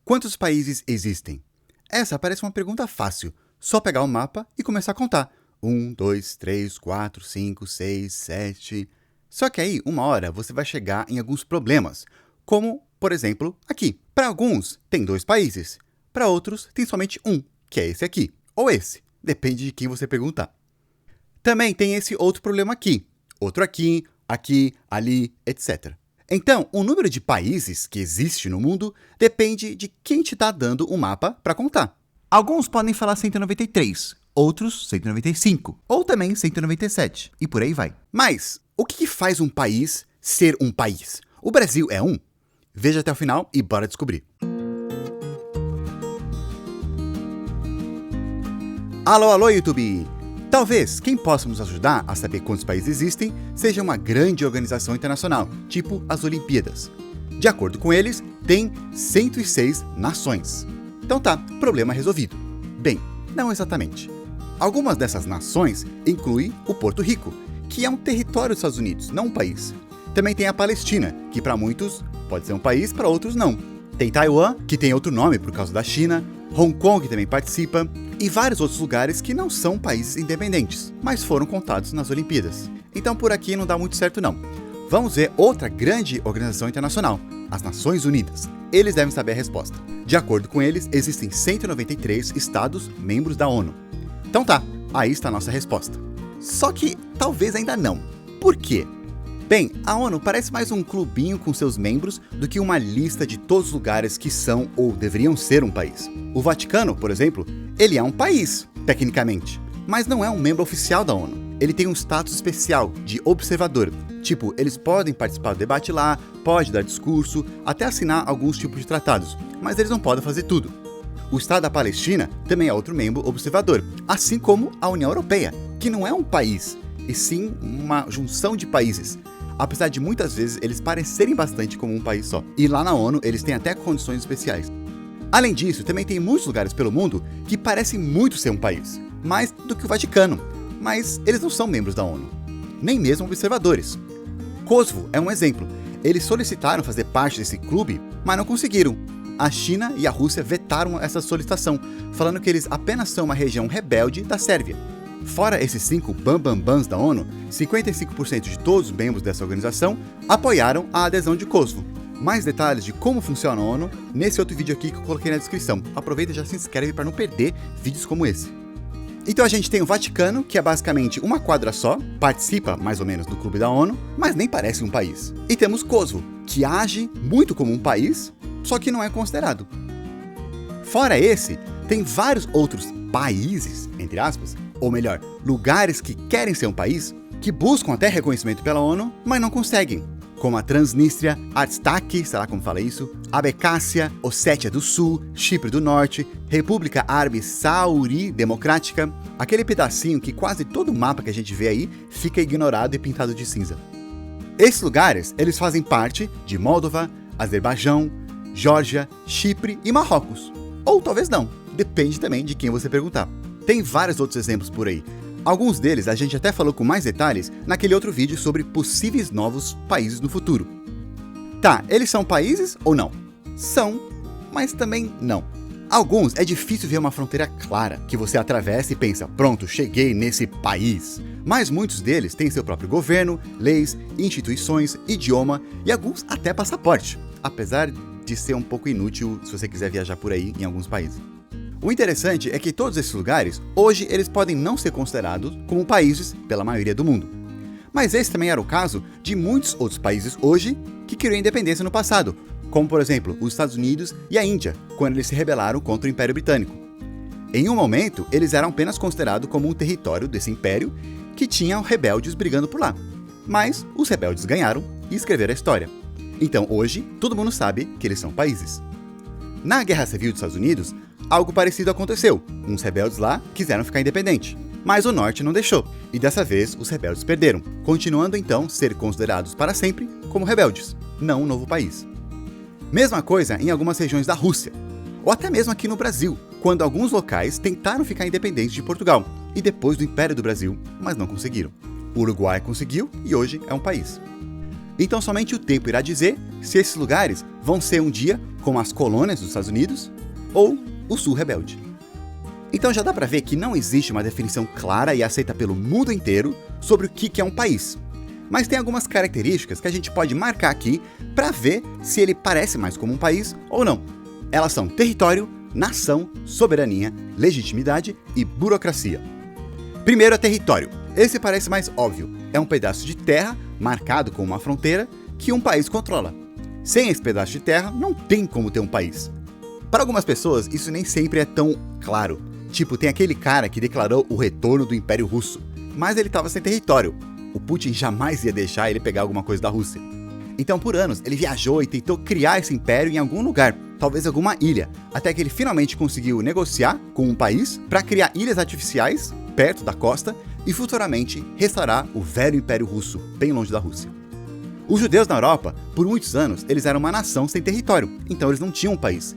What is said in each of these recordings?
Quantos países existem? Essa parece uma pergunta fácil. Só pegar o mapa e começar a contar. 1, 2, 3, 4, 5, 6, 7... Só que aí, uma hora, você vai chegar em alguns problemas. Como, por exemplo, aqui. Para alguns, tem 2 países. Para outros, tem somente um, que é esse aqui. Ou esse. Depende de quem você perguntar. Também tem esse outro problema aqui. Outro aqui, aqui, ali, etc. Então, o número de países que existe no mundo depende de quem te está dando o mapa para contar. Alguns podem falar 193, outros 195, ou também 197, e por aí vai. Mas, o que faz um país ser um país? O Brasil é um? Veja até o final e bora descobrir. Alô, alô, YouTube! Talvez quem possa nos ajudar a saber quantos países existem seja uma grande organização internacional, tipo as Olimpíadas. De acordo com eles, tem 106 nações. Então tá, problema resolvido. Bem, não exatamente. Algumas dessas nações incluem o Porto Rico, que é um território dos Estados Unidos, não um país. Também tem a Palestina, que para muitos pode ser um país, para outros não. Tem Taiwan, que tem outro nome por causa da China, Hong Kong também participa, e vários outros lugares que não são países independentes, mas foram contados nas Olimpíadas. Então por aqui não dá muito certo não. Vamos ver outra grande organização internacional, as Nações Unidas. Eles devem saber a resposta. De acordo com eles, existem 193 estados membros da ONU. Então tá, aí está a nossa resposta. Só que talvez ainda não. Por quê? Bem, a ONU parece mais um clubinho com seus membros do que uma lista de todos os lugares que são ou deveriam ser um país. O Vaticano, por exemplo, ele é um país, tecnicamente, mas não é um membro oficial da ONU. Ele tem um status especial de observador. Tipo, eles podem participar do debate lá, pode dar discurso, até assinar alguns tipos de tratados, mas eles não podem fazer tudo. O Estado da Palestina também é outro membro observador, assim como a União Europeia, que não é um país, e sim uma junção de países. Apesar de muitas vezes eles parecerem bastante como um país só. E lá na ONU eles têm até condições especiais. Além disso, também tem muitos lugares pelo mundo que parecem muito ser um país, mais do que o Vaticano, mas eles não são membros da ONU, nem mesmo observadores. Kosovo é um exemplo. Eles solicitaram fazer parte desse clube, mas não conseguiram. A China e a Rússia vetaram essa solicitação, falando que eles apenas são uma região rebelde da Sérvia. Fora esses 5 bambambãs da ONU, 55% de todos os membros dessa organização apoiaram a adesão de Kosovo. Mais detalhes de como funciona a ONU nesse outro vídeo aqui que eu coloquei na descrição. Aproveita e já se inscreve para não perder vídeos como esse. Então a gente tem o Vaticano, que é basicamente uma quadra só, participa mais ou menos do clube da ONU, mas nem parece um país. E temos Kosovo, que age muito como um país, só que não é considerado. Fora esse, tem vários outros países, entre aspas, ou melhor, lugares que querem ser um país, que buscam até reconhecimento pela ONU, mas não conseguem, como a Transnistria, Artsakh, sei lá como fala isso, Abecácia, Ossétia do Sul, Chipre do Norte, República Árabe Sauri Democrática, aquele pedacinho que quase todo mapa que a gente vê aí fica ignorado e pintado de cinza. Esses lugares, eles fazem parte de Moldova, Azerbaijão, Geórgia, Chipre e Marrocos. Ou talvez não, depende também de quem você perguntar. Tem vários outros exemplos por aí. Alguns deles a gente até falou com mais detalhes naquele outro vídeo sobre possíveis novos países no futuro. Tá, eles são países ou não? São, mas também não. Alguns é difícil ver uma fronteira clara, que você atravessa e pensa, pronto, cheguei nesse país. Mas muitos deles têm seu próprio governo, leis, instituições, idioma e alguns até passaporte, apesar de ser um pouco inútil se você quiser viajar por aí em alguns países. O interessante é que todos esses lugares, hoje, eles podem não ser considerados como países pela maioria do mundo. Mas esse também era o caso de muitos outros países hoje que queriam independência no passado, como por exemplo os Estados Unidos e a Índia, quando eles se rebelaram contra o Império Britânico. Em um momento, eles eram apenas considerados como um território desse império que tinha rebeldes brigando por lá. Mas os rebeldes ganharam e escreveram a história. Então hoje, todo mundo sabe que eles são países. Na Guerra Civil dos Estados Unidos, algo parecido aconteceu. Uns rebeldes lá quiseram ficar independente, mas o norte não deixou, e dessa vez os rebeldes perderam, continuando então ser considerados para sempre como rebeldes, não um novo país. Mesma coisa em algumas regiões da Rússia, ou até mesmo aqui no Brasil, quando alguns locais tentaram ficar independentes de Portugal, e depois do Império do Brasil, mas não conseguiram. O Uruguai conseguiu e hoje é um país. Então somente o tempo irá dizer se esses lugares vão ser um dia como as colônias dos Estados Unidos ou o Sul rebelde. Então já dá para ver que não existe uma definição clara e aceita pelo mundo inteiro sobre o que é um país. Mas tem algumas características que a gente pode marcar aqui para ver se ele parece mais como um país ou não. Elas são território, nação, soberania, legitimidade e burocracia. Primeiro é território. Esse parece mais óbvio. É um pedaço de terra marcado com uma fronteira que um país controla. Sem esse pedaço de terra, não tem como ter um país. Para algumas pessoas, isso nem sempre é tão claro. Tipo, tem aquele cara que declarou o retorno do Império Russo, mas ele estava sem território. O Putin jamais ia deixar ele pegar alguma coisa da Rússia. Então, por anos, ele viajou e tentou criar esse império em algum lugar, talvez alguma ilha, até que ele finalmente conseguiu negociar com um país para criar ilhas artificiais perto da costa e futuramente restaurar o velho Império Russo, bem longe da Rússia. Os judeus na Europa, por muitos anos, eles eram uma nação sem território, então eles não tinham um país.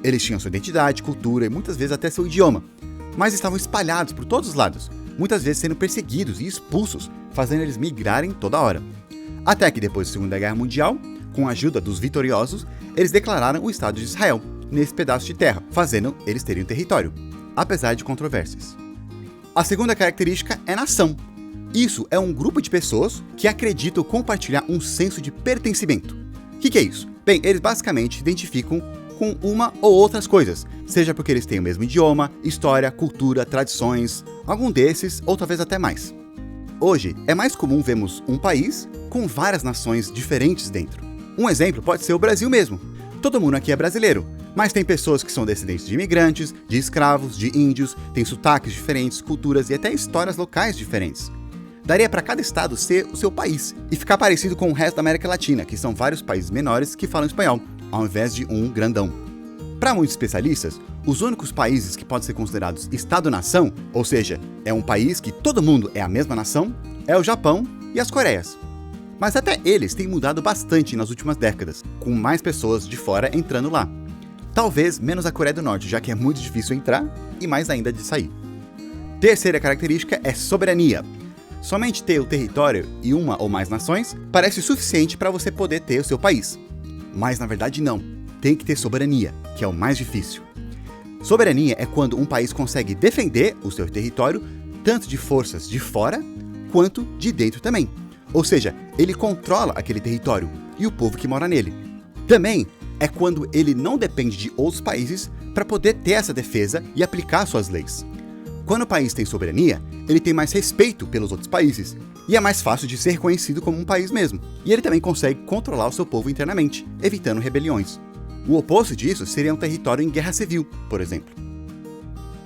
Eles tinham sua identidade, cultura e muitas vezes até seu idioma, mas estavam espalhados por todos os lados, muitas vezes sendo perseguidos e expulsos, fazendo eles migrarem toda hora. Até que depois da Segunda Guerra Mundial, com a ajuda dos vitoriosos, eles declararam o Estado de Israel, nesse pedaço de terra, fazendo eles terem um território, apesar de controvérsias. A segunda característica é nação. Isso é um grupo de pessoas que acreditam compartilhar um senso de pertencimento. O que é isso? Bem, eles basicamente se identificam com uma ou outras coisas, seja porque eles têm o mesmo idioma, história, cultura, tradições, algum desses ou talvez até mais. Hoje, é mais comum vermos um país com várias nações diferentes dentro. Um exemplo pode ser o Brasil mesmo. Todo mundo aqui é brasileiro, mas tem pessoas que são descendentes de imigrantes, de escravos, de índios, tem sotaques diferentes, culturas e até histórias locais diferentes. Daria para cada estado ser o seu país e ficar parecido com o resto da América Latina, que são vários países menores que falam espanhol, ao invés de um grandão. Para muitos especialistas, os únicos países que podem ser considerados Estado-nação, ou seja, é um país que todo mundo é a mesma nação, é o Japão e as Coreias. Mas até eles têm mudado bastante nas últimas décadas, com mais pessoas de fora entrando lá. Talvez menos a Coreia do Norte, já que é muito difícil entrar e mais ainda de sair. Terceira característica é soberania. Somente ter o território e uma ou mais nações parece suficiente para você poder ter o seu país. Mas na verdade não, tem que ter soberania, que é o mais difícil. Soberania é quando um país consegue defender o seu território tanto de forças de fora quanto de dentro também. Ou seja, ele controla aquele território e o povo que mora nele. Também é quando ele não depende de outros países para poder ter essa defesa e aplicar suas leis. Quando o país tem soberania, ele tem mais respeito pelos outros países e é mais fácil de ser reconhecido como um país mesmo. E ele também consegue controlar o seu povo internamente, evitando rebeliões. O oposto disso seria um território em guerra civil, por exemplo.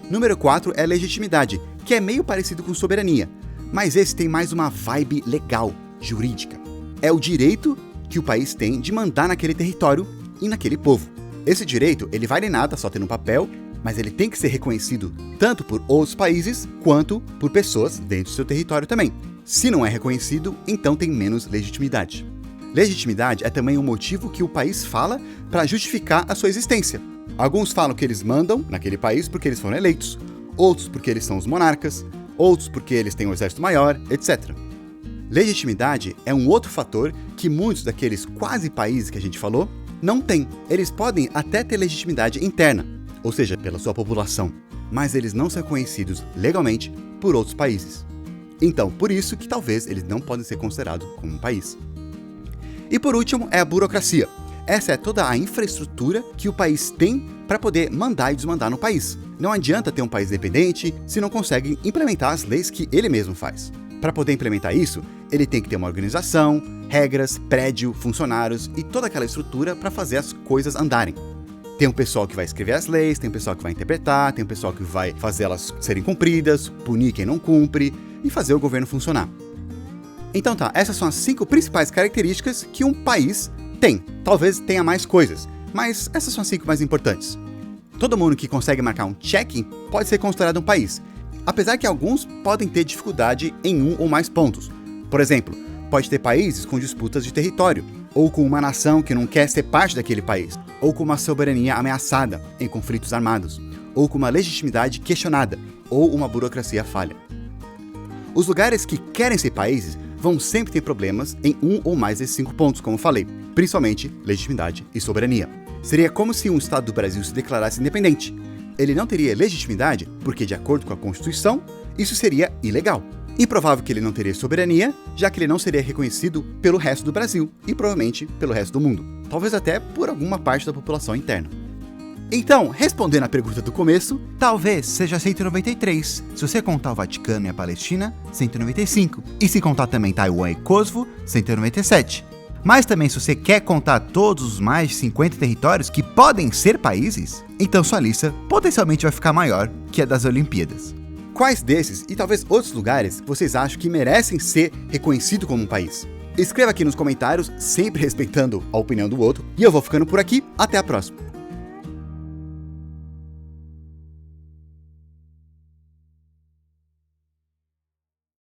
Número 4 é legitimidade, que é meio parecido com soberania, mas esse tem mais uma vibe legal, jurídica. É o direito que o país tem de mandar naquele território e naquele povo. Esse direito, ele vale nada só ter no papel, mas ele tem que ser reconhecido tanto por outros países quanto por pessoas dentro do seu território também. Se não é reconhecido, então tem menos legitimidade. Legitimidade é também um motivo que o país fala para justificar a sua existência. Alguns falam que eles mandam naquele país porque eles foram eleitos, outros porque eles são os monarcas, outros porque eles têm um exército maior, etc. Legitimidade é um outro fator que muitos daqueles quase países que a gente falou não têm. Eles podem até ter legitimidade interna, ou seja, pela sua população, mas eles não são conhecidos legalmente por outros países. Então, por isso que talvez eles não podem ser considerados como um país. E por último é a burocracia. Essa é toda a infraestrutura que o país tem para poder mandar e desmandar no país. Não adianta ter um país independente se não consegue implementar as leis que ele mesmo faz. Para poder implementar isso, ele tem que ter uma organização, regras, prédio, funcionários e toda aquela estrutura para fazer as coisas andarem. Tem um pessoal que vai escrever as leis, tem um pessoal que vai interpretar, tem um pessoal que vai fazer elas serem cumpridas, punir quem não cumpre e fazer o governo funcionar. Então tá, essas são as 5 principais características que um país tem. Talvez tenha mais coisas, mas essas são as 5 mais importantes. Todo mundo que consegue marcar um check-in pode ser considerado um país, apesar que alguns podem ter dificuldade em um ou mais pontos. Por exemplo, pode ter países com disputas de território, ou com uma nação que não quer ser parte daquele país, ou com uma soberania ameaçada em conflitos armados, ou com uma legitimidade questionada, ou uma burocracia falha. Os lugares que querem ser países vão sempre ter problemas em um ou mais desses 5 pontos, como eu falei. principalmente legitimidade e soberania. Seria como se um Estado do Brasil se declarasse independente. Ele não teria legitimidade porque, de acordo com a Constituição, isso seria ilegal. E provável que ele não teria soberania, já que ele não seria reconhecido pelo resto do Brasil e provavelmente pelo resto do mundo. Talvez até por alguma parte da população interna. Então, respondendo à pergunta do começo, talvez seja 193. Se você contar o Vaticano e a Palestina, 195. E se contar também Taiwan e Kosovo, 197. Mas também se você quer contar todos os mais de 50 territórios que podem ser países, então sua lista potencialmente vai ficar maior que a das Olimpíadas. Quais desses e talvez outros lugares vocês acham que merecem ser reconhecidos como um país? Escreva aqui nos comentários, sempre respeitando a opinião do outro. E eu vou ficando por aqui, até a próxima!